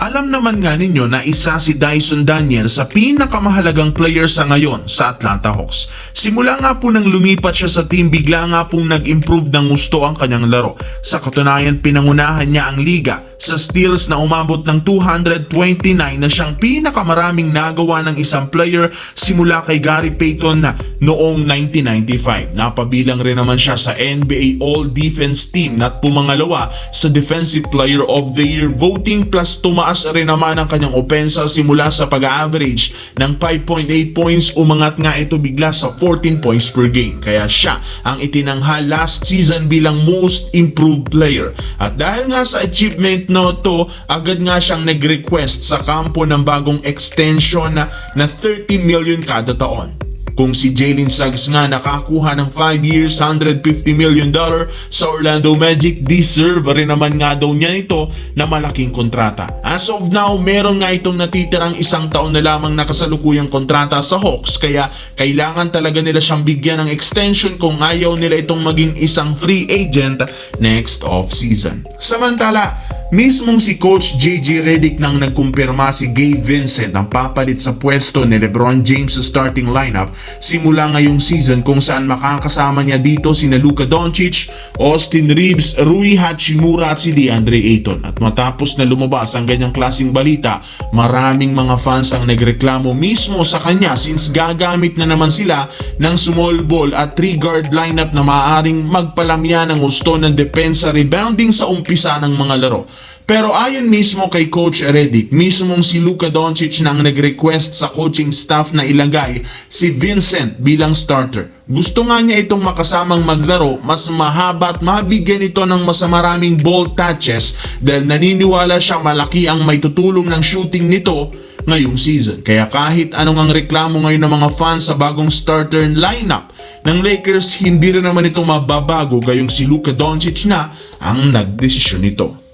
Alam naman nga ninyo na isa si Dyson Daniel sa pinakamahalagang player sa ngayon sa Atlanta Hawks. Simula nga po nang lumipat siya sa team, bigla nga pong nag-improve ng gusto ang kanyang laro. Sa katunayan, pinangunahan niya ang liga sa steals na umabot ng 229 na siyang pinakamaraming nagawa ng isang player simula kay Gary Payton na noong 1995. Napabilang rin naman siya sa NBA All-Defense Team at pumangalawa sa Defensive Player of the Year voting, plus tumaas rin naman ang kanyang opensa simula sa pag-average ng 5.8 points, umangat nga ito bigla sa 14 points per game. Kaya siya ang itinanghal last season bilang most improved player. At dahil nga sa achievement na to, agad nga siyang nag-request sa kampo ng bagong extension na 30 million kada taon. Kung si Jalen Suggs nga nakakuha ng 5 years, $150 million sa Orlando Magic, deserve rin naman nga daw niya ito na malaking kontrata. As of now, meron nga itong natitirang isang taon na lamang nakasalukuyang kontrata sa Hawks, kaya kailangan talaga nila siyang bigyan ng extension kung ayaw nila itong maging isang free agent next off-season. Samantala, mismong si Coach JJ Redick nang nagkumpirma si Gabe Vincent ang papalit sa pwesto ni LeBron James sa starting lineup simula ngayong season, kung saan makakasama niya dito sina Luka Doncic, Austin Reeves, Rui Hachimura at si DeAndre Ayton. At matapos na lumabas ang ganyang klaseng balita, maraming mga fans ang nagreklamo mismo sa kanya since gagamit na naman sila ng small ball at 3-guard lineup na maaaring magpalamya ng gusto ng depensa rebounding sa umpisa ng mga laro. Pero ayon mismo kay Coach Redick, mismong si Luka Doncic nang nag-request sa coaching staff na ilagay si Vincent bilang starter. Gusto nga niya itong makasamang maglaro, mas mahaba at mabigyan ito ng mas maraming ball touches dahil naniniwala siya malaki ang may tutulong ng shooting nito ngayong season. Kaya kahit anong ang reklamo ngayon ng mga fans sa bagong starter lineup ng Lakers, hindi rin naman ito mababago gayong si Luka Doncic na ang nagdesisyon nito.